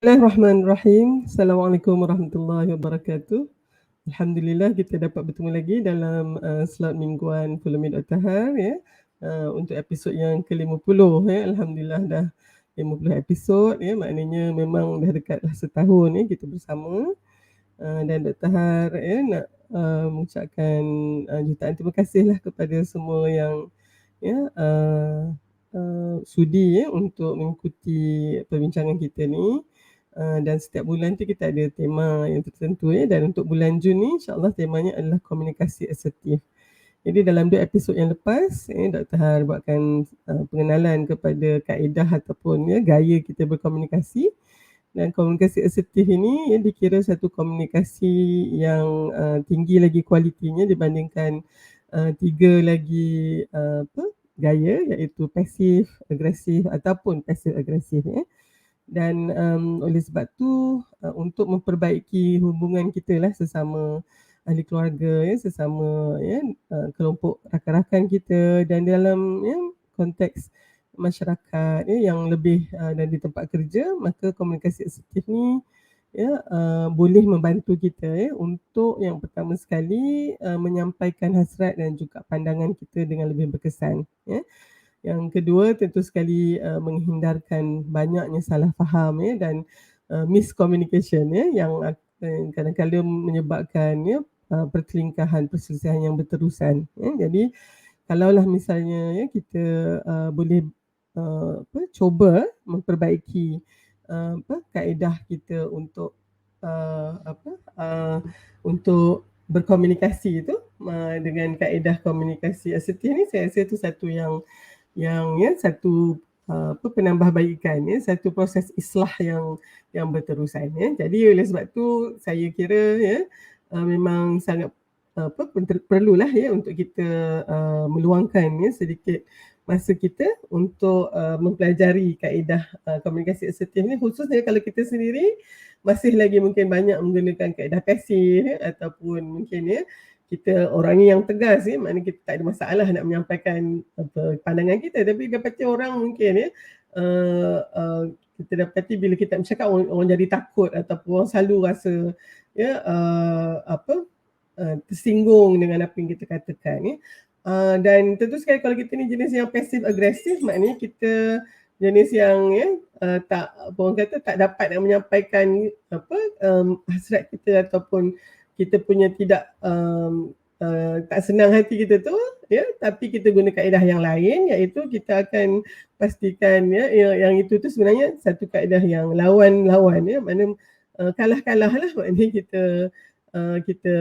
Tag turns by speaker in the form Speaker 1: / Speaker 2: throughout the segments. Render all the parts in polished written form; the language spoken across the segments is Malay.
Speaker 1: Bismillahirrahmanirrahim. Assalamualaikum warahmatullahi wabarakatuh. Alhamdulillah kita dapat bertemu lagi dalam slot mingguan Full Meet Otahan ya. Untuk episod yang ke-50 ya. Alhamdulillah dah 50 episod ya. Maknanya memang dah dekatlah setahun ya kita bersama. Dan Dr. Har ya nak mengucapkan jutaan terima kasihlah kepada semua yang ya sudi ya untuk mengikuti perbincangan kita ni. Dan setiap bulan tu kita ada tema yang tertentu ya, dan untuk bulan Jun ni insya-Allah temanya adalah komunikasi asertif. Jadi dalam 2 episod yang lepas Dr. Har buatkan pengenalan kepada kaedah ataupun ya gaya kita berkomunikasi. Dan komunikasi asertif ini ya dikira satu komunikasi yang tinggi lagi kualitinya dibandingkan 3 lagi gaya, iaitu pasif, agresif ataupun pasif agresif ya. Dan oleh sebab tu untuk memperbaiki hubungan kita lah sesama ahli keluarga ya, sesama ya kelompok rakan-rakan kita dan dalam ya konteks masyarakat ya yang lebih dan di tempat kerja, maka komunikasi asertif ni ya boleh membantu kita ya untuk yang pertama sekali menyampaikan hasrat dan juga pandangan kita dengan lebih berkesan ya. Yang kedua tentu sekali menghindarkan banyaknya salah faham ya dan miscommunication ya yang kadang-kadang menyebabkan ya pertelingkahan, perselisihan yang berterusan ya. Jadi kalaulah misalnya ya kita boleh cuba memperbaiki kaedah kita untuk untuk berkomunikasi itu dengan kaedah komunikasi asertif ni, saya rasa itu satu yang ya satu penambahbaikan ya, satu proses islah yang berterusan ya. Jadi oleh sebab tu saya kira ya memang sangat perlulah ya untuk kita meluangkan ya sedikit masa kita untuk mempelajari kaedah komunikasi asertif ni, khususnya kalau kita sendiri masih lagi mungkin banyak menggunakan kaedah pasif ya, ataupun mungkin ya kita orangnya yang tegas ya, maknanya kita tak ada masalah nak menyampaikan pandangan kita, tapi dapati orang mungkin ya kita dapati bila kita bercakap orang jadi takut ataupun orang selalu rasa ya tersinggung dengan apa yang kita katakan ya. Dan tentu sekali kalau kita ni jenis yang pasif agresif, maknanya kita jenis yang ya orang kata tak dapat nak menyampaikan hasrat kita ataupun kita punya tidak tak senang hati kita tu ya, tapi kita guna kaedah yang lain, iaitu kita akan pastikan ya yang itu tu sebenarnya satu kaedah yang lawan-lawan ya, maknanya kalah-kalah lah, maknanya kita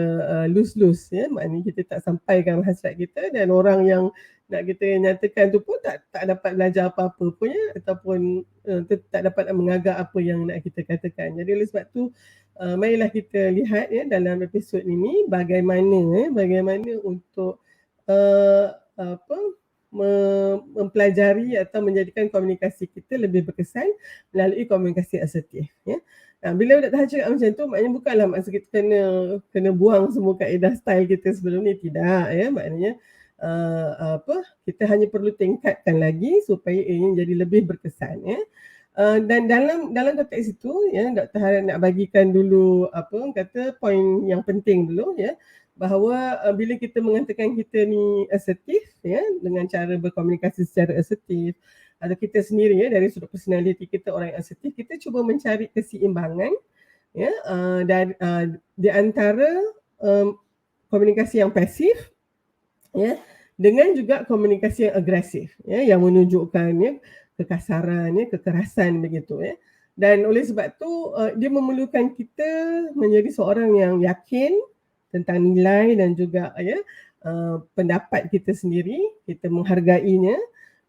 Speaker 1: lose-lose ya, maknanya kita tak sampaikan hasrat kita dan orang yang nak kita nyatakan tu pun tak dapat belajar apa-apa pun ya, ataupun tak dapat mengagak apa yang nak kita katakan. Jadi oleh sebab tu marilah kita lihat ya dalam episod ini bagaimana untuk mempelajari atau menjadikan komunikasi kita lebih berkesan melalui komunikasi asertif ya. Bila Dr. Har cakap macam tu, maknanya bukanlah maksud kita kena buang semua kaedah style kita sebelum ni, tidak ya. Maknanya kita hanya perlu tingkatkan lagi supaya ia jadi lebih berkesan ya. Dan dalam konteks itu ya, Dr. Har nak bagikan dulu poin yang penting dulu ya, bahawa bila kita mengatakan kita ni asertif ya, dengan cara berkomunikasi secara asertif, atau kita sendiri ya dari sudut personality kita orang yang asertif, kita cuba mencari keseimbangan ya dan di antara komunikasi yang pasif ya dengan juga komunikasi yang agresif ya, yang menunjukkan ya kekasaran ya, kekerasan begitu ya. Dan oleh sebab tu dia memerlukan kita menjadi seorang yang yakin tentang nilai dan juga ya pendapat kita sendiri, kita menghargainya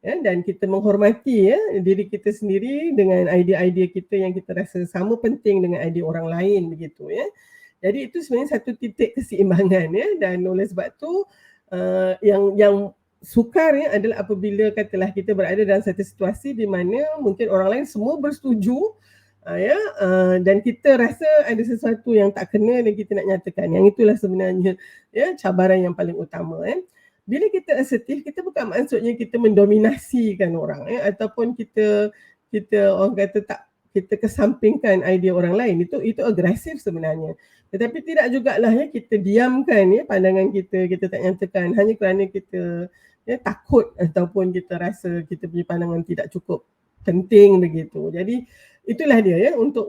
Speaker 1: ya, dan kita menghormati ya diri kita sendiri dengan idea-idea kita yang kita rasa sama penting dengan idea orang lain begitu ya. Jadi itu sebenarnya satu titik keseimbangan ya, dan oleh sebab tu yang sukar ya adalah apabila katalah kita berada dalam satu situasi di mana mungkin orang lain semua bersetuju dan kita rasa ada sesuatu yang tak kena dan kita nak nyatakan. Yang itulah sebenarnya ya cabaran yang paling utama ya. Bila kita asertif, kita bukan maksudnya kita mendominasikan orang ya, ataupun kita orang kata kita kesampingkan idea orang lain, itu agresif sebenarnya. Tetapi tidak jugalah ya kita diamkan ya pandangan kita tak nyatakan hanya kerana kita ya takut ataupun kita rasa kita punya pandangan tidak cukup penting begitu. Jadi itulah dia ya untuk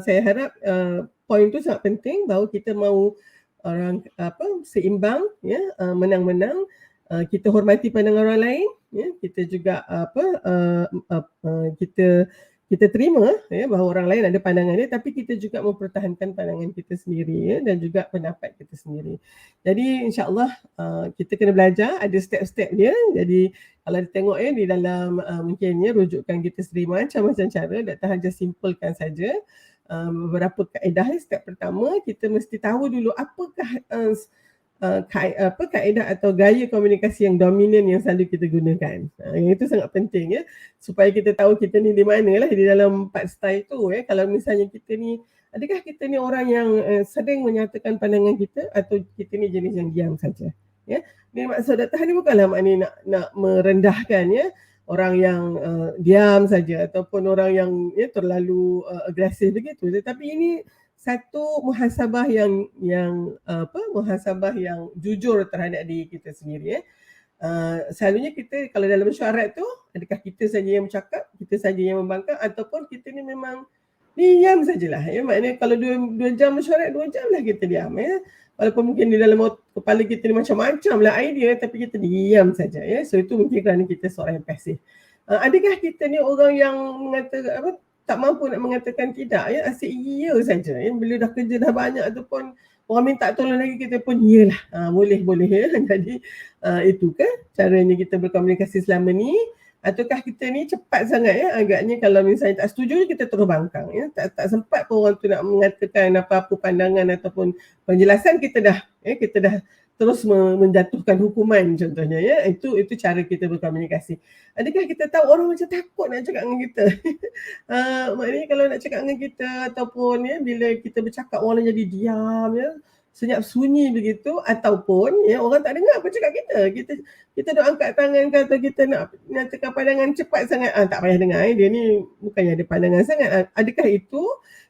Speaker 1: saya harap poin tu sangat penting bahawa kita mahu orang seimbang ya, menang-menang, kita hormati pandangan orang lain ya, kita juga kita terima ya bahawa orang lain ada pandangan dia, tapi kita juga mempertahankan pandangan kita sendiri ya, dan juga pendapat kita sendiri. Jadi insya-Allah kita kena belajar, ada step-step dia. Jadi kalau ditengok ya di dalam mungkin ya rujukan kita sendiri macam-macam cara, Dr. Hajar simpulkan saja beberapa kaedah. Step pertama, kita mesti tahu dulu apakah kaedah atau gaya komunikasi yang dominan yang selalu kita gunakan. Yang itu sangat penting ya, supaya kita tahu kita ni di mana lah di dalam 4 style tu ya. Kalau misalnya kita ni, adakah kita ni orang yang sering menyatakan pandangan kita, atau kita ni jenis yang diam saja ya. Ni maksud Dr. ni bukanlah maknanya nak merendahkan ya orang yang diam saja ataupun orang yang ya terlalu agresif begitu, tetapi ini satu muhasabah yang muhasabah yang jujur terhadap diri kita sendiri ya. Selalunya kita kalau dalam mesyuarat tu, adakah kita saja yang bercakap, kita saja yang membangkang, ataupun kita ni memang diam sajalah ya. Maknanya kalau 2 jam mesyuarat, 2 jam lah kita diam ya. Walaupun mungkin di dalam kepala kita ni macam-macam lah idea, tapi kita diam saja ya. So itu mungkin kerana kita seorang yang pasif. Adakah kita ni orang yang mengatakan tak mampu nak mengatakan tidak ya, asyik ya saja ya. Bila dah kerja dah banyak ataupun orang minta tolong lagi, kita pun iyalah, boleh ya. Jadi itu kan caranya kita berkomunikasi selama ni, ataukah kita ni cepat sangat ya, agaknya kalau misalnya tak setuju kita terus bangkang ya, tak sempat pun orang tu nak mengatakan apa-apa pandangan ataupun penjelasan, kita dah terus menjatuhkan hukuman contohnya ya. Itu cara kita berkomunikasi. Adakah kita tahu orang macam takut nak cakap dengan kita? Maknanya kalau nak cakap dengan kita ataupun ya bila kita bercakap orang jadi diam ya, senyap sunyi begitu, ataupun ya orang tak dengar apa cakap kita nak angkat tangan ke, atau kita nak nyatakan pandangan cepat sangat, tak payah dengar dia ni bukannya ada pandangan sangat. Adakah itu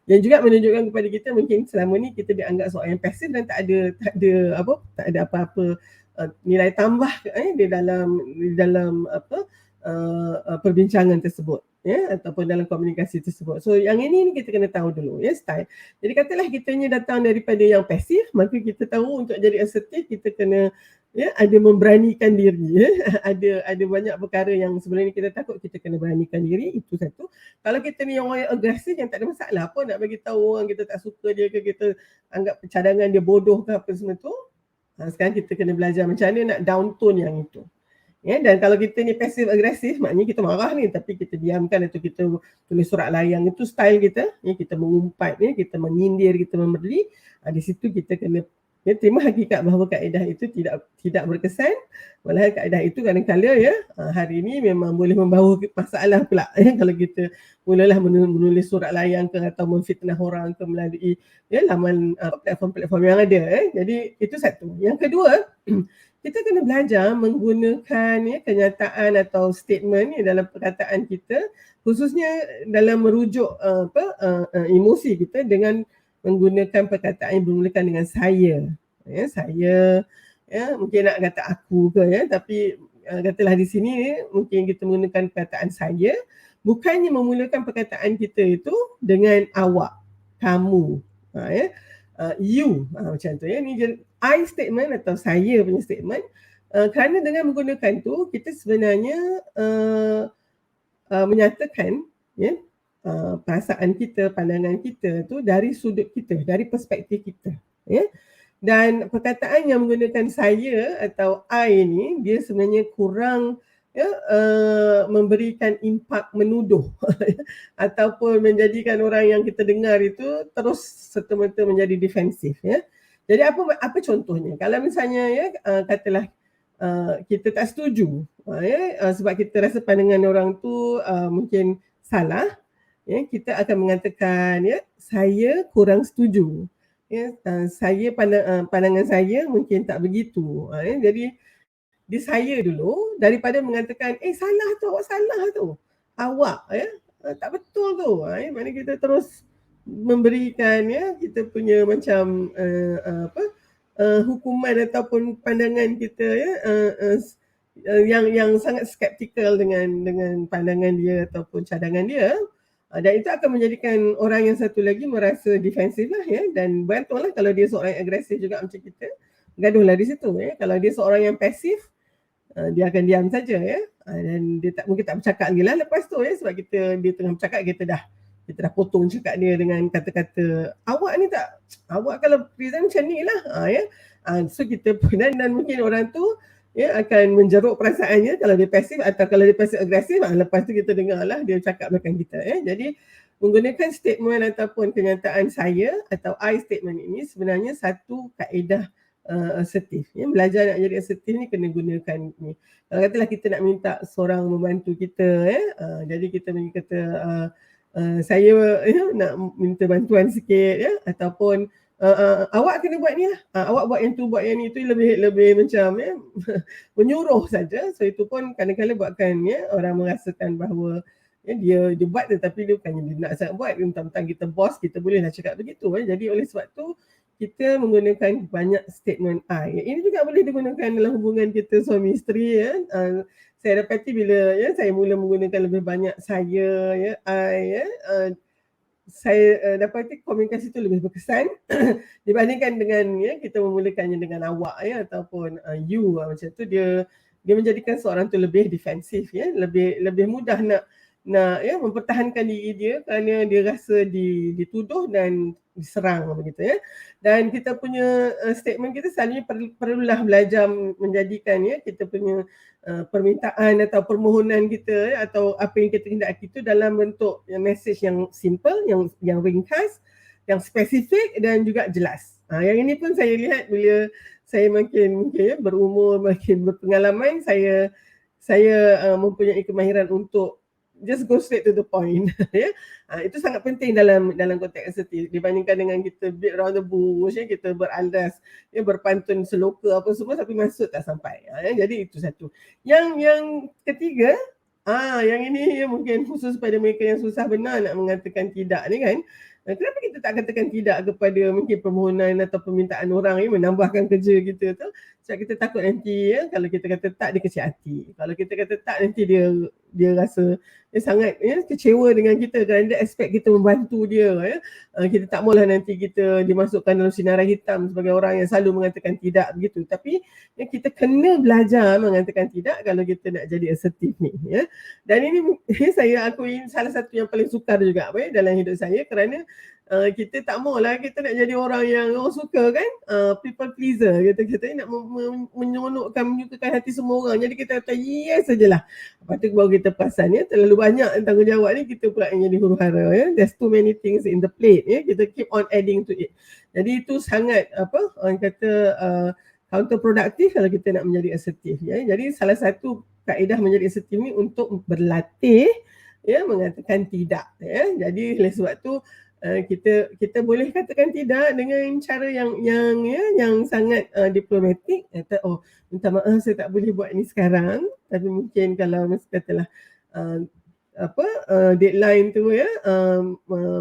Speaker 1: yang juga menunjukkan kepada kita mungkin selama ni kita dianggap seorang yang pasif dan tak ada apa-apa nilai tambah di dalam perbincangan tersebut ya, ataupun dalam komunikasi tersebut. So yang ini kita kena tahu dulu ya, style. Jadi katalah kita ni datang daripada yang pasif, maka kita tahu untuk jadi asertif kita kena ya ada memberanikan diri ya. Ada banyak perkara yang sebenarnya kita takut, kita kena beranikan diri, itu satu. Kalau kita ni orang yang agresif, yang tak ada masalah apa nak bagi tahu orang kita tak suka dia ke, kita anggap cadangan dia bodoh ke apa semua tu. Sekarang kita kena belajar macam mana nak down tone yang itu. Ya, dan kalau kita ni pasif agresif, maknanya kita marah ni tapi kita diamkan atau kita tulis surat layang, itu style kita ya, kita mengumpat ya, kita menyindir, kita memberi. Di situ kita kena ya, terima hakikat bahawa kaedah itu tidak berkesan. Walhal kaedah itu kadang-kadang ya hari ini memang boleh membawa masalah pula ya, kalau kita mulalah menulis surat layang ke atau memfitnah orang ke melalui ya laman platform-platform yang ada Jadi itu satu. Yang kedua, kita kena belajar menggunakan ya kenyataan atau statement ya, dalam perkataan kita, khususnya dalam merujuk emosi kita, dengan menggunakan perkataan yang bermulakan dengan saya ya, saya ya, mungkin nak kata aku ke ya, tapi katalah di sini mungkin kita menggunakan perkataan saya, bukannya memulakan perkataan kita itu dengan awak, kamu ya, you macam tu ya. Ni I statement atau saya punya statement, kerana dengan menggunakan tu kita sebenarnya menyatakan ya perasaan kita, pandangan kita tu dari sudut kita, dari perspektif kita ya. Dan perkataan yang menggunakan saya atau I ni, dia sebenarnya kurang ya memberikan impak menuduh ataupun menjadikan orang yang kita dengar itu terus serta-merta menjadi defensif ya. Jadi apa contohnya? Kalau misalnya ya katalah kita tak setuju sebab kita rasa pandangan orang tu mungkin salah ya, kita akan mengatakan ya, saya kurang setuju ya, saya pandangan saya mungkin tak begitu ya. Jadi di saya dulu, daripada mengatakan salah tu, awak salah tu, awak ya, tak betul tu. Mana kita terus memberikan kita punya macam hukuman ataupun pandangan kita yang sangat skeptikal dengan pandangan dia ataupun cadangan dia. Dan itu akan menjadikan orang yang satu lagi merasa defensif lah dan betul lah kalau dia seorang yang agresif juga macam kita, gaduhlah di situ Kalau dia seorang yang pasif, dia akan diam saja dan dia mungkin tak bercakap lagi lah lepas tu sebab dia tengah bercakap kita dah potong cakap dia dengan kata-kata awak ni tak, awak kalau present macam ni lah so kita dan mungkin orang tu akan menjeruk perasaannya kalau dia pasif atau kalau dia pasif agresif lepas tu kita dengar lah dia cakap belakang kita jadi menggunakan statement ataupun kenyataan saya atau I statement ini sebenarnya satu kaedah asertif belajar nak jadi asertif ni kena gunakan ni. Kalau katalah kita nak minta seorang membantu kita jadi kita kata saya nak minta bantuan sikit ataupun awak kena buat ni lah, awak buat yang tu, buat yang ni, itu lebih macam menyuruh saja. So itu pun kadang-kadang buatkan orang merasakan bahawa dia buat tetapi dia bukannya dia nak sangat buat, tentang kita bos, kita bolehlah cakap begitu jadi oleh sebab tu kita menggunakan banyak statement I. Ini juga boleh digunakan dalam hubungan kita suami isteri saya dapati bila saya mula menggunakan lebih banyak saya I saya dapati komunikasi itu lebih berkesan dibandingkan dengan kita memulakannya dengan awak ataupun you macam tu dia menjadikan seorang tu lebih defensif lebih mudah nak mempertahankan diri dia kerana dia rasa dituduh dan diserang begitu dan kita punya statement kita selalunya perlulah belajar menjadikan kita punya permintaan atau permohonan kita atau apa yang kita hendaki itu dalam bentuk message yang simple, yang ringkas, yang spesifik dan juga jelas. Yang ini pun saya lihat bila saya makin berumur, makin berpengalaman, saya mempunyai kemahiran untuk just go straight to the point. Itu sangat penting dalam konteks asertif dibandingkan dengan kita beat around the bush, kita berandas, berpantun seloka apa semua tapi maksud tak sampai. Jadi itu satu. Yang ketiga, yang ini mungkin khusus pada mereka yang susah benar nak mengatakan tidak ni kan. Kenapa kita tak katakan tidak kepada mungkin permohonan atau permintaan orang menambahkan kerja kita tu? Sebab kita takut nanti kalau kita kata tak dia kecil hati. Kalau kita kata tak nanti dia rasa dia sangat kecewa dengan kita kerana dia expect kita membantu dia kita tak maulah nanti kita dimasukkan dalam sinaran hitam sebagai orang yang selalu mengatakan tidak begitu. Tapi kita kena belajar mengatakan tidak kalau kita nak jadi asertif ni Dan ini saya akui salah satu yang paling sukar juga dalam hidup saya kerana kita tak maulah kita nak jadi orang yang orang suka kan people pleaser kita nak menyonokkan menyukakan hati semua orang jadi kita kata yes sajalah. Lepas tu baru kita perasan terlalu banyak tanggungjawab ni kita pula yang jadi huru hara there's too many things in the plate kita keep on adding to it. Jadi itu sangat orang kata counterproductive kalau kita nak menjadi asertif Jadi salah satu kaedah menjadi asertif ni untuk berlatih mengatakan tidak Jadi oleh sebab tu kita boleh katakan tidak dengan cara yang sangat diplomatik minta maaf saya tak boleh buat ni sekarang tapi mungkin kalau katalah deadline tu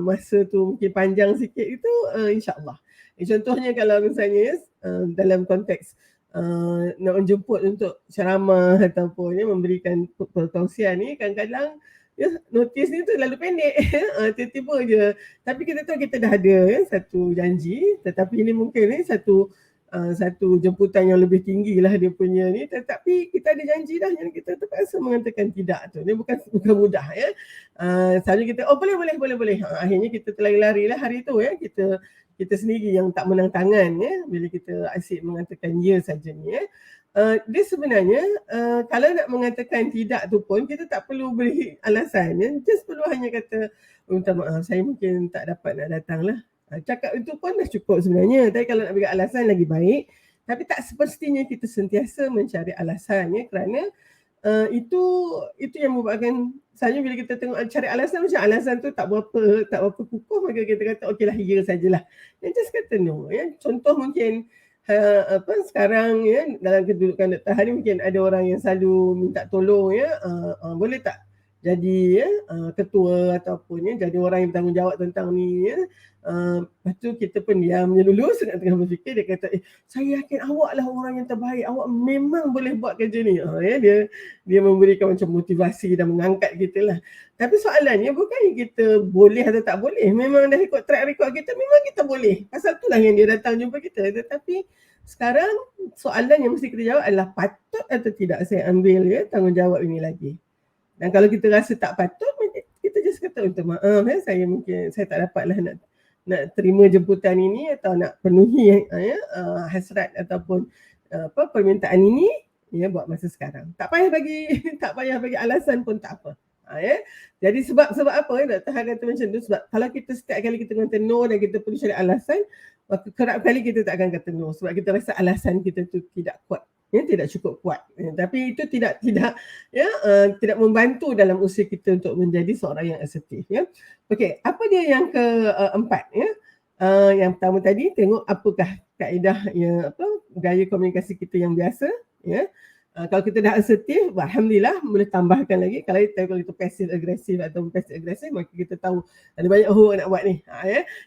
Speaker 1: masa tu mungkin panjang sikit itu insyaAllah. Contohnya kalau misalnya dalam konteks nak menjemput untuk ceramah ataupun memberikan perkongsian ni kadang-kadang notis ni tu lalu pendek tiba-tiba je tapi kita tahu kita dah ada satu janji tetapi ini mungkin satu jemputan yang lebih tinggi lah dia punya ni tetapi kita ada janji dah yang kita terpaksa mengatakan tidak tu ni bukan mudah selalu kita boleh akhirnya kita terlari-lari lah hari tu kita sendiri yang tak menang tangan bila kita asyik mengatakan ya saja ni dia sebenarnya kalau nak mengatakan tidak tu pun kita tak perlu beri alasan just perlu hanya kata minta maaf saya mungkin tak dapat nak datang lah cakap itu pun dah cukup sebenarnya tapi kalau nak beri alasan lagi baik tapi tak semestinya kita sentiasa mencari alasan kerana itu yang membuatkan sebenarnya bila kita tengok cari alasan macam alasan tu tak berapa kukuh maka kita kata okeylah ya sajalah just kata no contoh mungkin sekarang dalam kedudukan Dr. Hari mungkin ada orang yang selalu minta tolong boleh tak jadi ketua ataupun jadi orang yang bertanggungjawab tentang ni lepas tu kita pun diam je dulu tengah berfikir. Dia kata saya yakin awak lah orang yang terbaik, awak memang boleh buat kerja ni. Dia memberikan macam motivasi dan mengangkat kita lah. Tapi soalannya bukan kita boleh atau tak boleh, memang dah ikut track record kita, memang kita boleh, pasal tu lah yang dia datang jumpa kita. Tetapi sekarang soalan yang mesti kita jawab adalah patut atau tidak saya ambil tanggungjawab ini lagi. Dan kalau kita rasa tak patut, kita just kata untuk maaf saya tak dapatlah nak terima jemputan ini atau nak penuhi hasrat ataupun permintaan ini buat masa sekarang. Tak payah bagi alasan pun tak apa. Jadi sebab apa Dr. Han kata macam tu, sebab kalau kita setiap kali kita kata no dan kita perlu cari alasan, maka kerap kali kita tak akan kata no sebab kita rasa alasan kita tu tidak kuat. Tidak cukup kuat. Tapi itu tidak membantu dalam usaha kita untuk menjadi seorang yang asertif. Okey, apa dia yang keempat yang pertama tadi, tengok apakah kaedah gaya komunikasi kita yang biasa. Kalau kita dah asertif, alhamdulillah boleh tambahkan lagi. Kalau itu passive agresif atau passive agresif, maka kita tahu ada banyak nak buat ni.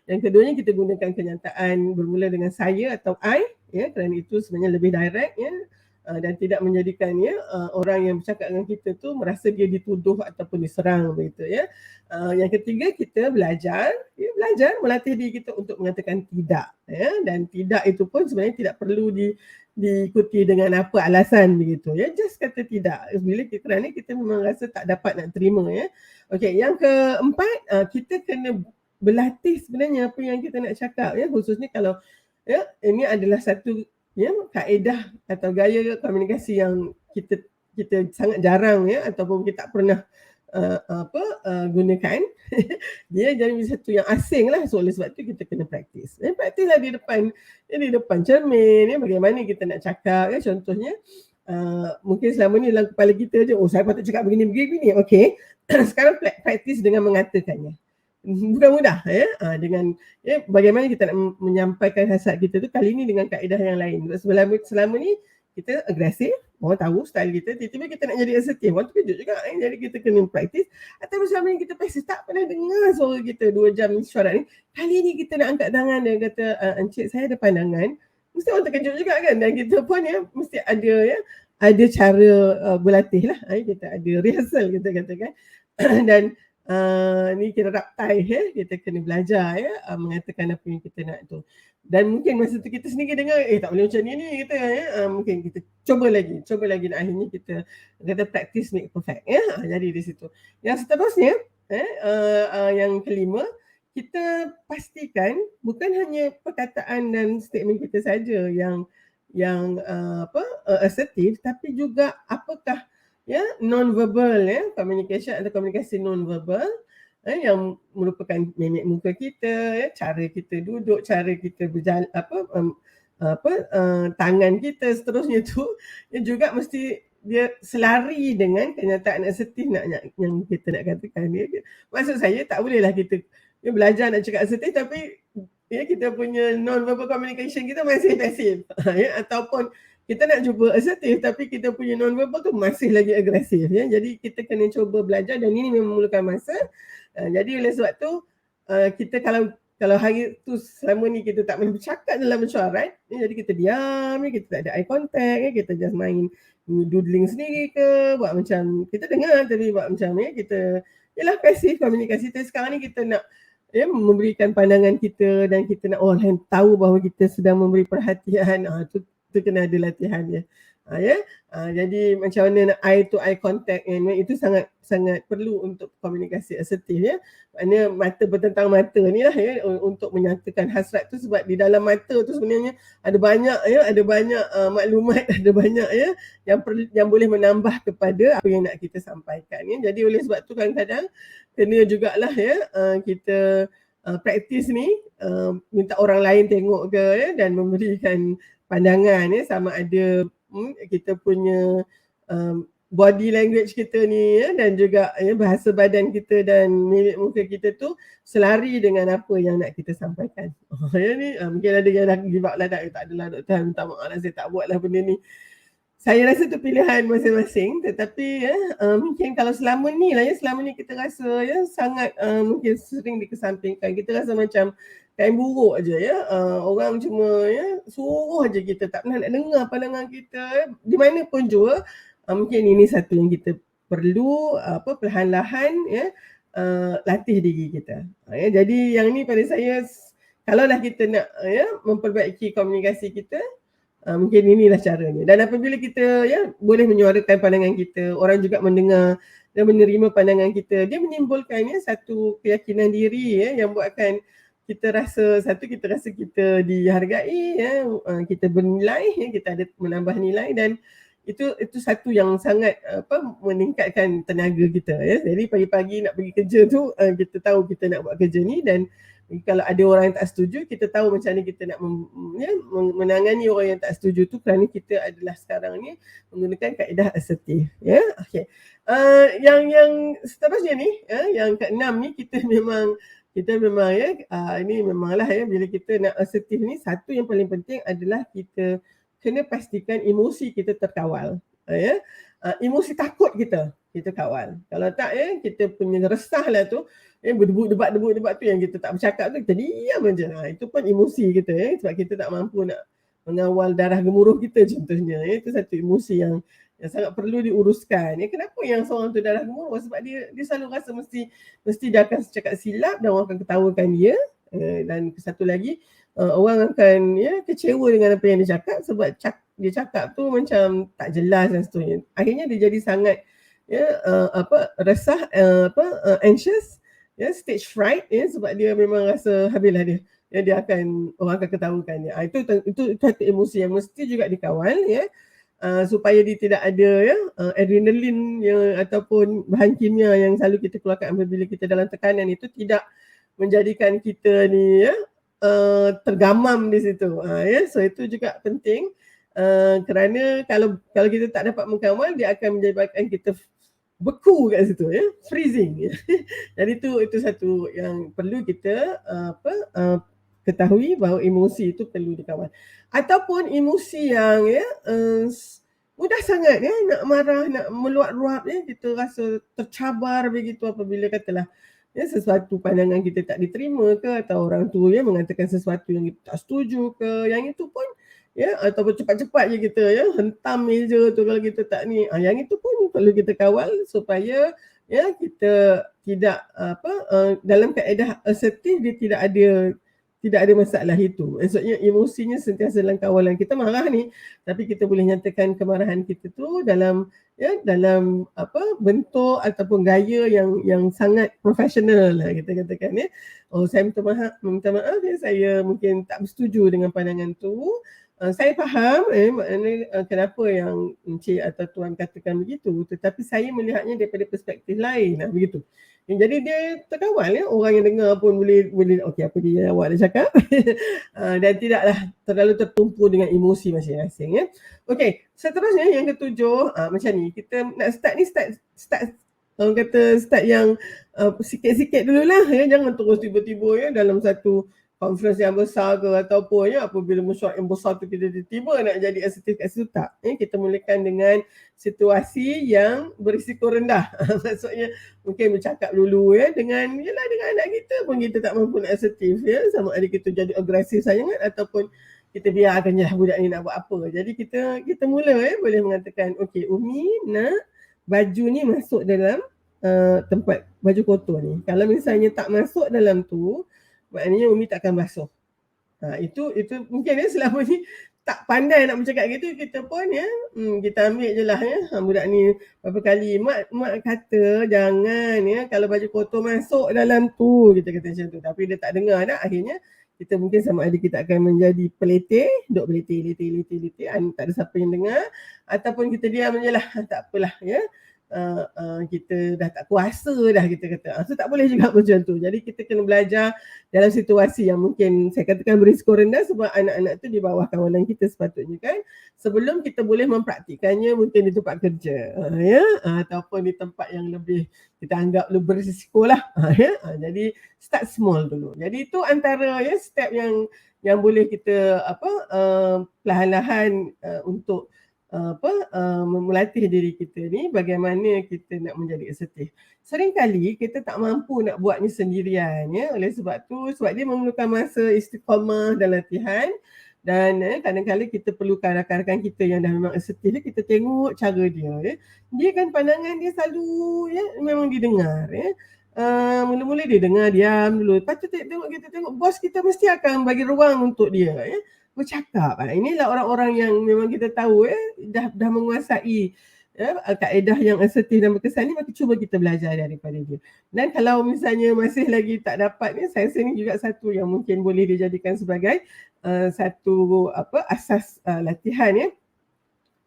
Speaker 1: Yang keduanya kita gunakan kenyataan bermula dengan saya atau I, kerana itu sebenarnya lebih direct dan tidak menjadikan orang yang bercakap dengan kita tu merasa dia dituduh ataupun diserang begitu. Yang ketiga, kita belajar melatih diri kita untuk mengatakan tidak, dan tidak itu pun sebenarnya tidak perlu diikuti dengan apa alasan begitu. Just kata tidak bila kerana kita memang rasa tak dapat nak terima. Okey, yang keempat, kita kena berlatih sebenarnya apa yang kita nak cakap, khususnya kalau ini adalah satu kaedah atau gaya komunikasi yang kita sangat jarang ataupun kita tak pernah gunakan. Dia jadi satu yang asing lah. So oleh sebab tu kita kena praktis. Praktis lah di depan cermin, bagaimana kita nak cakap. Contohnya mungkin selama ni dalam kepala kita je, saya patut cakap begini. Okey, sekarang praktis dengan mengatakannya. Bukan mudah dengan bagaimana kita nak menyampaikan hasrat kita tu kali ni dengan kaedah yang lain. Selama ni kita agresif, orang tahu style kita, tiba-tiba kita nak jadi asertif, orang terkejut juga. Jadi kita kena praktis. Atau selama ni kita pasif, tak pernah dengar suara kita 2 jam mesyuarat ni, kali ni kita nak angkat tangan dan kata encik saya ada pandangan, mesti orang terkejut juga kan. Dan kita pun mesti ada cara berlatih lah. Kita ada rehearsal kita katakan. Dan ni kita raptai, kita kena belajar mengatakan apa yang kita nak tu. Dan mungkin masa tu kita sendiri dengar tak boleh macam ni kita mungkin kita cuba lagi dan akhirnya kita kata practice make perfect jadi di situ. Yang seterusnya yang kelima, kita pastikan bukan hanya perkataan dan statement kita saja yang asertif, tapi juga apakah non-verbal communication atau komunikasi non-verbal yang merupakan mimik muka kita, cara kita duduk, cara kita berjalan, tangan kita, seterusnya tu juga mesti dia selari dengan kenyataan asertif yang kita nak katakan. Maksud saya tak bolehlah kita belajar nak cakap asertif tapi kita punya non-verbal communication kita masih pasif ataupun kita nak cuba asertif tapi kita punya non-verbal tu masih lagi agresif. Jadi kita kena cuba belajar dan ini memerlukan masa. Jadi oleh sebab tu kita kalau hari tu selama ni kita tak boleh bercakap dalam mesyuarat, jadi kita diam, kita tak ada eye contact, kita just main doodling sendiri ke, buat macam kita dengar tapi buat macam kita ialah pasif komunikasi. Tapi sekarang ni kita nak memberikan pandangan kita dan kita nak orang tahu bahawa kita sedang memberi perhatian. Tu kena ada latihan dia. Jadi macam mana nak eye to eye contact itu sangat perlu untuk komunikasi asertif Maknanya mata bertentang mata ni lah untuk menyatakan hasrat tu, sebab di dalam mata tu sebenarnya ada banyak maklumat, ada banyak yang boleh menambah kepada apa yang nak kita sampaikan. Jadi oleh sebab tu kadang-kadang kena jugalah kita praktis ni minta orang lain tengok ke dan memberikan pandangan sama ada kita punya body language kita ni dan juga bahasa badan kita dan mimik muka kita tu selari dengan apa yang nak kita sampaikan. Ni mungkin ada yang dah give up lah, tak adalah Dr. Han, minta maaf lah saya tak buat lah benda ni. Saya rasa tu pilihan masing-masing, tetapi ya mungkin kalau selama ni lah ya, selama ni kita rasa ya sangat mungkin sering dikesampingkan. Kita rasa macam kain buruk aja ya. Orang cuma ya suruh aja kita, tak pernah nak dengar pandangan kita ya. Di mana pun jua mungkin ini satu yang kita perlu perlahan-lahan ya latih diri kita. Ya, jadi yang ni pada saya, kalaulah kita nak ya memperbaiki komunikasi kita, mungkin inilah caranya. Dan apabila kita ya boleh menyuarakan pandangan kita, orang juga mendengar dan menerima pandangan kita, dia menimbulkan ya satu keyakinan diri ya yang buatkan kita rasa kita dihargai ya, kita bernilai ya, kita ada menambah nilai, dan itu satu yang sangat meningkatkan tenaga kita ya. Jadi pagi-pagi nak pergi kerja tu kita tahu kita nak buat kerja ni, dan kalau ada orang yang tak setuju, kita tahu macam mana kita nak menangani orang yang tak setuju tu, kerana kita adalah sekarang ni menggunakan kaedah asertif ya. Okey. Yang seterusnya ni yang keenam ni, kita memang ya ini memanglah ya, bila kita nak asertif ni, satu yang paling penting adalah kita kena pastikan emosi kita terkawal ya. Emosi takut kita kawal. Kalau tak ya, kita punya resah lah tu berdebat tu, yang kita tak bercakap tu, kita diam aja. Itu pun emosi kita ya, sebab kita tak mampu nak mengawal darah gemuruh kita contohnya ya. Itu satu emosi yang sangat perlu diuruskan ya. Kenapa yang seorang tu darah gemuruh? Sebab dia selalu rasa mesti dia akan cakap silap dan orang akan ketawakan dia. Dan satu lagi, orang akan ya kecewa dengan apa yang dia cakap, sebab dia cakap tu macam tak jelas dan seterusnya. Akhirnya dia jadi sangat ya resah, anxious ya, stage fright ya, sebab dia memang rasa habislah dia ya, orang akan ketawakan dia. Itu satu emosi yang mesti juga dikawal ya, supaya dia tidak ada ya adrenalin yang ataupun bahan kimia yang selalu kita keluarkan apabila kita dalam tekanan, itu tidak menjadikan kita ni ya tergamam di situ ya. So itu juga penting, kerana kalau kita tak dapat mengawal, dia akan menyebabkan kita beku kat situ ya, freezing ya. Jadi itu satu yang perlu kita ketahui, bahawa emosi itu perlu dikawal. Ataupun emosi yang ya mudah sangat ya nak marah, nak meluap-luap ya, kita rasa tercabar begitu apabila katalah ya sesuatu pandangan kita tak diterima ke, atau orang tu ya mengatakan sesuatu yang kita tak setuju ke, yang itu pun ya, ataupun cepat-cepat je kita ya hentam meja tu kalau kita tak ni, yang itu pun perlu kita kawal supaya ya kita tidak dalam kaedah asertif, dia tidak ada masalah itu. Maksudnya emosinya sentiasa dalam kawalan. Kita marah ni, tapi kita boleh nyatakan kemarahan kita tu dalam bentuk ataupun gaya yang sangat profesional lah, kita katakan ya. Saya minta maaf ya, saya mungkin tak bersetuju dengan pandangan tu. Saya faham maknanya kenapa yang Encik atau Tuan katakan begitu, tetapi saya melihatnya daripada perspektif lain lah, begitu. Jadi dia terkawal ya, orang yang dengar pun boleh okey, apa dia awak dah cakap dan tidaklah terlalu tertumpu dengan emosi masing-masing ya. Okey, seterusnya yang ketujuh, macam ni, kita nak start orang kata start yang sikit-sikit dululah ya, jangan terus tiba-tiba ya dalam satu conference yang besar ke, ataupun ya apabila mesyuarat yang besar tu kita tiba-tiba nak jadi asertif kat situ, tak ya. Kita mulakan dengan situasi yang berisiko rendah. Maksudnya mungkin bercakap dulu ya dengan anak kita pun kita tak mampu nak asertif ya, sama ada kita jadi agresif sangat ataupun kita biarkan je budak ni nak buat apa. Jadi kita mula ya, boleh mengatakan okey, Umi nak baju ni masuk dalam tempat baju kotor ni. Kalau misalnya tak masuk dalam tu, maknanya Umi takkan basuh. Itu mungkin ya selama ni tak pandai nak bercakap gitu, kita pun ya kita ambil je lah ya, budak ni berapa kali mak kata jangan ya kalau baju kotor masuk dalam tu, kita kata macam tu, tapi dia tak dengar dah. Akhirnya kita mungkin sama ada kita akan menjadi peletih, duk letih, tak ada siapa yang dengar, ataupun kita diam je lah, tak apalah ya. Kita dah tak kuasa dah, kita kata. So tak boleh juga macam tu. Jadi kita kena belajar dalam situasi yang mungkin saya katakan berisiko rendah, sebab anak-anak tu di bawah kawalan kita sepatutnya kan, sebelum kita boleh mempraktikannya mungkin di tempat kerja ya, ataupun di tempat yang lebih kita anggap lebih berisiko lah ya. Jadi start small dulu. Jadi itu antara ya step yang boleh kita perlahan-lahan untuk melatih diri kita ni bagaimana kita nak menjadi asertif. Seringkali kita tak mampu nak buatnya sendirian, ya. Oleh sebab tu, sebab dia memerlukan masa istiqamah dan latihan, dan kadang-kadang kita perlukan rakan-rakan kita yang dah memang asertif, kita tengok cara dia, ya. Dia kan pandangan dia selalu, ya, memang didengar, ya. Mula-mula dia dengar, diam dulu. Lepas tu kita tengok bos kita mesti akan bagi ruang untuk dia, ya, bercakap. Inilah orang-orang yang memang kita tahu, ya, dah menguasai, ya, kaedah yang asertif dan berkesan ni, maka cuba kita belajar daripada dia. Dan kalau misalnya masih lagi tak dapat ni, saya rasa ni juga satu yang mungkin boleh dijadikan sebagai satu asas latihan, ya.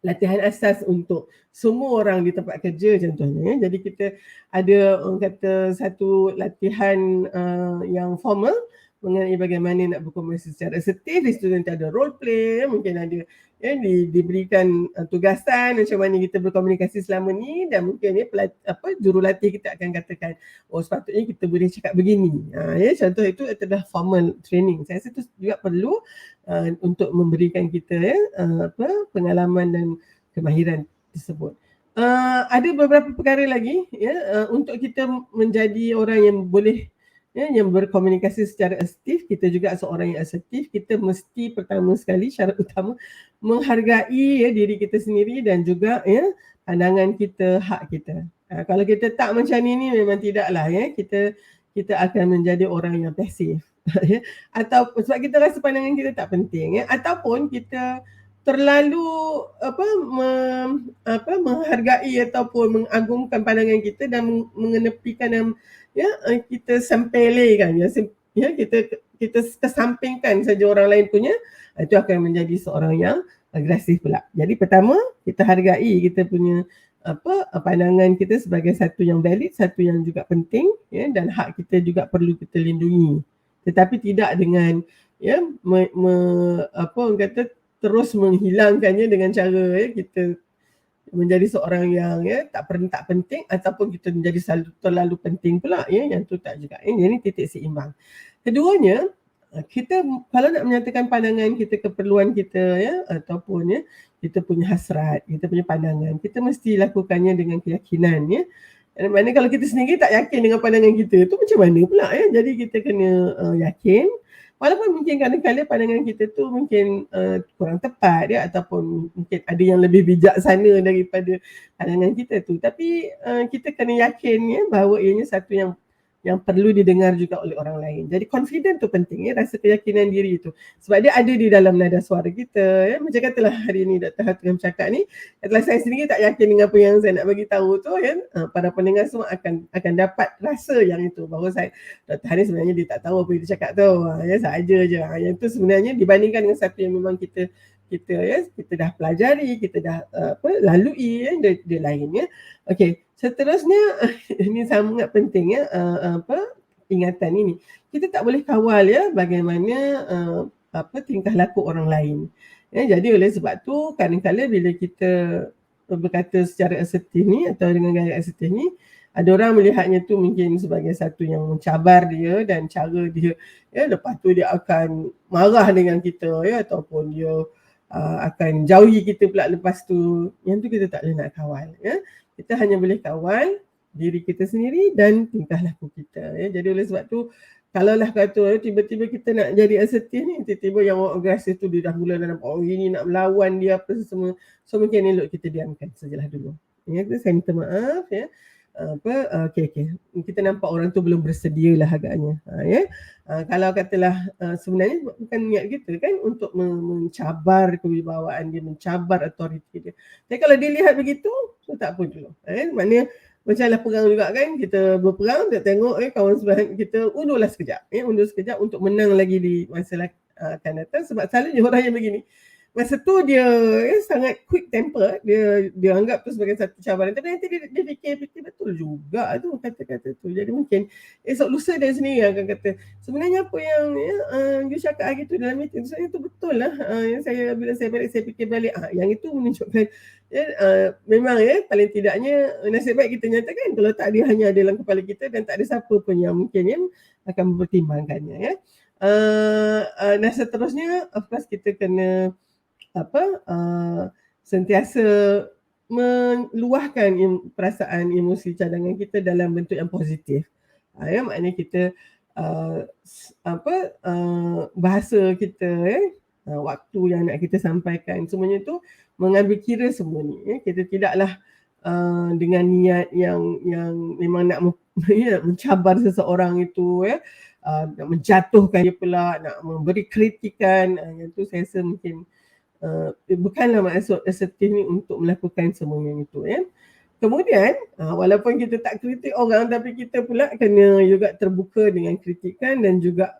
Speaker 1: Latihan asas untuk semua orang di tempat kerja contohnya, ya. Jadi kita ada orang kata satu latihan yang formal mengenai bagaimana nak berkomunikasi secara asertif. Di situ nanti ada role play, ya. Mungkin ada, ya, diberikan tugasan macam mana kita berkomunikasi selama ni, dan mungkin, ya, jurulatih kita akan katakan, oh sepatutnya kita boleh cakap begini. Ya, contoh itu adalah formal training. Saya rasa itu juga perlu untuk memberikan kita, ya, pengalaman dan kemahiran tersebut. Ada beberapa perkara lagi, ya, untuk kita menjadi orang yang boleh, ya, yang berkomunikasi secara asertif. Kita juga seorang yang asertif, kita mesti pertama sekali, syarat utama, menghargai, ya, diri kita sendiri dan juga, ya, pandangan kita, hak kita. Kalau kita tak macam ni memang tidaklah, ya, kita akan menjadi orang yang pasif. Atau sebab kita rasa pandangan kita tak penting, ya, ataupun kita terlalu menghargai ataupun mengagungkan pandangan kita dan mengenepikan, ya, kita sempelekan, ya, kita kesampingkan saja orang lain punya, itu akan menjadi seorang yang agresif pula. Jadi pertama, kita hargai kita punya pandangan kita sebagai satu yang valid, satu yang juga penting, ya, dan hak kita juga perlu kita lindungi. Tetapi tidak dengan, ya, orang kata terus menghilangkannya dengan cara, ya, kita menjadi seorang yang, ya, tak penting, ataupun kita menjadi terlalu penting pula, ya, yang tu tak juga. Ini titik seimbang. Keduanya, kita kalau nak menyatakan pandangan kita, keperluan kita, ya, ataupun, ya, kita punya hasrat, kita punya pandangan, kita mesti lakukannya dengan keyakinan, ya. Mana kalau kita sendiri tak yakin dengan pandangan kita tu, macam mana pula, ya. Jadi kita kena yakin, walaupun mungkin kadang-kadang pandangan kita tu mungkin kurang tepat, ya, ataupun mungkin ada yang lebih bijaksana daripada pandangan kita tu, tapi kita kena yakin, ya, bahawa ianya satu yang perlu didengar juga oleh orang lain. Jadi confident tu penting, ya, rasa keyakinan diri tu. Sebab dia ada di dalam nada suara kita, ya. Macam katalah hari ni Dr. Hatim cakap ni, katalah saya sendiri tak yakin dengan apa yang saya nak bagi tahu tu, ya. Para pendengar semua akan dapat rasa yang itu, bahawa Dr. Hatim sebenarnya dia tak tahu apa yang dia cakap tu, ya, sahaja je. Yang tu sebenarnya dibandingkan dengan satu yang memang kita dah pelajari, kita dah lalui, ya, dia lain, ya. Okey, seterusnya ini sangat penting, ya, ingatan ini. Kita tak boleh kawal, ya, bagaimana tingkah laku orang lain. Ya, jadi oleh sebab tu kadang-kadang bila kita berkata secara asertif ni atau dengan gaya asertif ni, ada orang melihatnya tu mungkin sebagai satu yang mencabar dia dan cara dia, ya, lepas tu dia akan marah dengan kita, ya, ataupun dia akan jauhi kita pula lepas tu. Yang tu kita tak boleh nak kawal, ya. Kita hanya boleh kawal diri kita sendiri dan tingkah laku kita, ya. Jadi oleh sebab tu, kalaulah kata tiba-tiba kita nak jadi asertif ni, tiba-tiba yang orang agresif tu dia dah mula dalam ini nak melawan dia apa semua, so mungkin elok kita diamkan sajalah dulu. Ya, saya minta maaf, ya. Okey. Kita nampak orang tu belum bersedia lah agaknya, ya. Kalau katalah sebenarnya bukan niat kita kan untuk mencabar kewibawaan dia, mencabar autoriti dia. Tapi kalau dia lihat begitu, so tak apa dulu. Maknanya macamlah perang juga kan, kita berperang, kita tengok kawan sebelah kita undurlah sekejap, undur sekejap untuk menang lagi di masa akan datang. Sebab selalunya orang yang begini, masa tu dia sangat quick temper, dia anggap tu sebagai satu cabaran, tapi nanti dia fikir betul juga tu kata-kata tu. Jadi mungkin esok lusa dia sendiri akan kata, sebenarnya apa yang you cakap hari tu dalam meeting, sebenarnya tu betul lah. Bila saya balik, saya fikir balik, yang itu menunjukkan, memang, paling tidaknya nasib baik kita nyatakan, kalau tak dia hanya ada dalam kepala kita dan tak ada siapa pun yang mungkin akan mempertimbangkannya, ya. Dan seterusnya, of course kita kena sentiasa meluahkan perasaan, emosi, cadangan kita dalam bentuk yang positif. Ya, maknanya kita bahasa kita, waktu yang nak kita sampaikan, semuanya tu mengambil kira semua ni. Kita tidaklah dengan niat yang memang nak mencabar seseorang itu, nak menjatuhkan dia pula, nak memberi kritikan. Yang tu saya rasa mungkin bukanlah maksud asertif ni untuk melakukan semuanya itu. Kemudian walaupun kita tak kritik orang, tapi kita pula kena juga terbuka dengan kritikan dan juga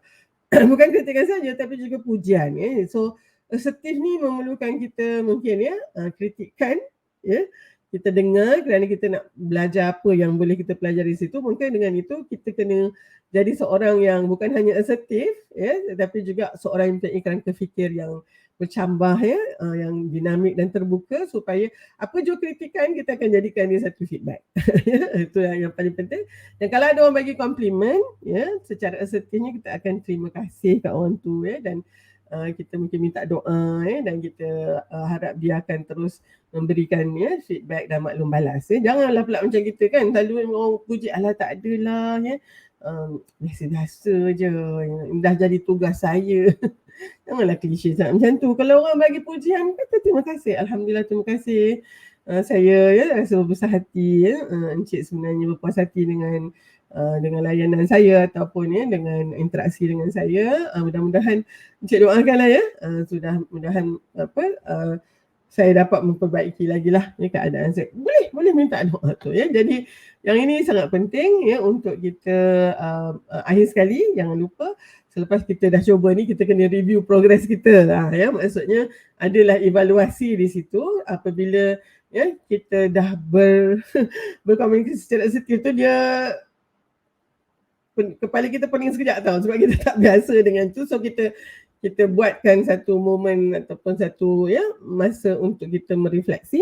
Speaker 1: bukan kritikan saja tapi juga pujian. So asertif ni memerlukan kita mungkin kritikan, kita dengar kerana kita nak belajar apa yang boleh kita pelajari di situ. Mungkin dengan itu kita kena jadi seorang yang bukan hanya asertif, tetapi juga seorang yang mempunyai kerangka fikir yang bercambah, yang dinamik dan terbuka, supaya apa jua kritikan kita akan jadikan dia satu feedback. Itu yang paling penting. Dan kalau ada orang bagi komplimen, secara asertifnya kita akan terima kasih kat orang tu, dan kita mungkin minta doa, dan kita harap dia akan terus memberikan feedback dan maklum balas. Janganlah pula macam kita kan selalu orang puji, alah tak adalah, biasa-biasa je, dah jadi tugas saya. Janganlah klise sangat macam tu. Kalau orang bagi pujian, kata terima kasih. Alhamdulillah, terima kasih. Saya rasa berbesar hati, Encik sebenarnya berpuas hati dengan layanan saya ataupun dengan interaksi dengan saya. Mudah-mudahan Encik doakanlah sudah mudahan saya dapat memperbaiki lagi lah keadaan saya. Boleh minta doa tu. Jadi yang ini sangat penting untuk kita akhir sekali jangan lupa selepas kita dah cuba ni, kita kena review progress kita. Maksudnya adalah evaluasi di situ apabila kita dah berkomunikasi secara asertif tu, dia kepala kita pening sekejap tau, sebab kita tak biasa dengan tu. So kita buatkan satu momen ataupun satu masa untuk kita merefleksi.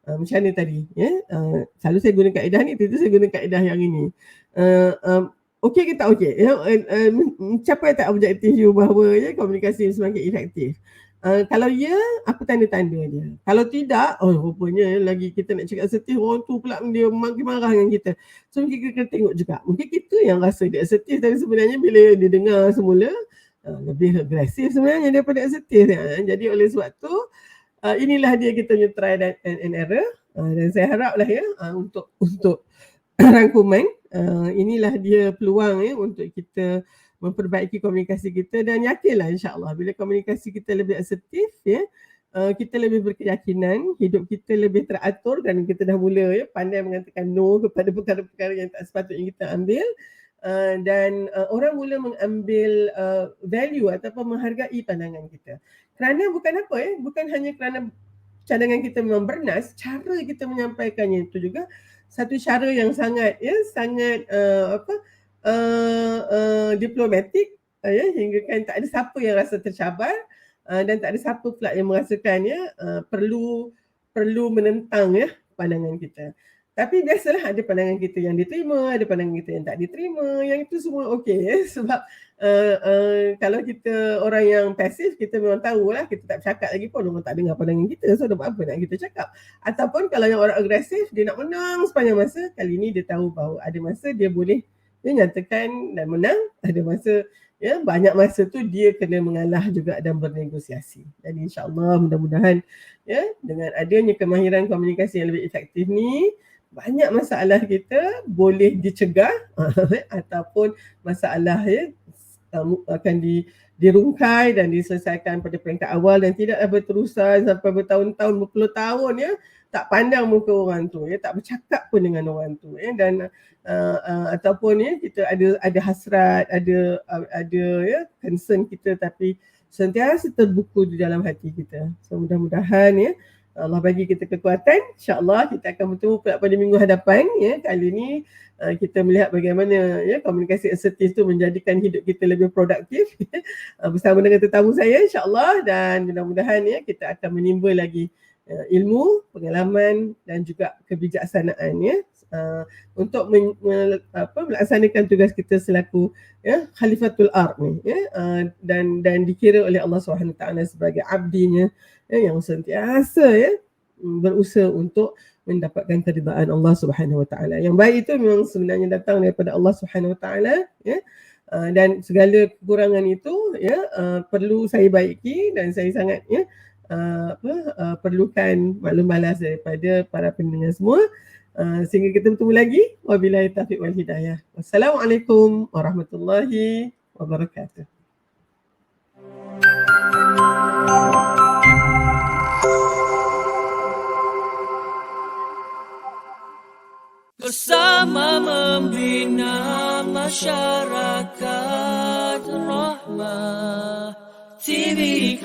Speaker 1: Macam mana tadi, selalu saya guna kaedah ni, tentu saya guna kaedah yang ini. Okey ke tak okey? Mencapai tak objektif you bahawa komunikasi semakin efektif? Kalau ya, apa tanda-tanda dia? Kalau tidak, rupanya lagi kita nak cakap asertif, orang tu pula dia makin marah dengan kita. So kita kena tengok juga. Mungkin kita yang rasa dia asertif, tapi sebenarnya bila dia dengar semula, lebih agresif sebenarnya daripada asertif. Jadi oleh sebab tu, inilah dia kita punya try and error. Dan saya haraplah untuk rangkuman, inilah dia peluang untuk kita memperbaiki komunikasi kita, dan yakinlah insya-Allah bila komunikasi kita lebih asertif, kita lebih berkeyakinan, hidup kita lebih teratur dan kita dah mula pandai mengatakan no kepada perkara-perkara yang tak sepatutnya kita ambil, dan orang mula mengambil value ataupun menghargai pandangan kita. Kerana bukan apa bukan hanya kerana cadangan kita memang bernas, cara kita menyampaikannya itu juga satu cara yang sangat diplomatik, hingga kan tak ada siapa yang rasa tercabar, dan tak ada siapa pula yang merasakan perlu menentang pandangan kita. Tapi biasalah ada pandangan kita yang diterima, ada pandangan kita yang tak diterima. Yang itu semua okey sebab kalau kita orang yang pasif, kita memang tahulah kita tak bercakap lagi pun orang tak dengar pandangan kita. So apa nak kita cakap? Ataupun kalau yang orang agresif, dia nak menang sepanjang masa, kali ni dia tahu bahawa ada masa dia boleh nyatakan dan menang, ada masa banyak masa tu dia kena mengalah juga dan bernegosiasi. Jadi insya-Allah mudah-mudahan dengan adanya kemahiran komunikasi yang lebih efektif ni, banyak masalah kita boleh dicegah ataupun masalah akan dirungkai dan diselesaikan pada peringkat awal, dan tidak berterusan sampai bertahun-tahun, berpuluh tahun tak pandang muka orang tu, tak bercakap pun dengan orang tu, dan ataupun kita ada hasrat, ada concern kita, tapi sentiasa terbuku di dalam hati kita. So mudah-mudahan Allah bagi kita kekuatan. InsyaAllah kita akan bertemu pula pada minggu hadapan. Kali ini kita melihat bagaimana komunikasi asertif itu menjadikan hidup kita lebih produktif bersama dengan tetamu saya insyaAllah, dan mudah-mudahan kita akan menimba lagi ilmu, pengalaman dan juga kebijaksanaan untuk melaksanakan tugas kita selaku Khalifatul Ard ni, dan dikira oleh Allah SWT sebagai abdinya yang sentiasa berusaha untuk mendapatkan keridaan Allah Subhanahu Wa Taala. Yang baik itu memang sebenarnya datang daripada Allah Subhanahu Wa Taala, ya. Dan segala kekurangan itu, ya, perlu saya baiki, dan saya sangat, ya, perlukan maklum balas daripada para pendengar semua. Sehingga kita bertemu lagi. Wabillahi taufiq wal hidayah. Wassalamualaikum warahmatullahi wabarakatuh.
Speaker 2: Bersama membina masyarakat rahmah, TV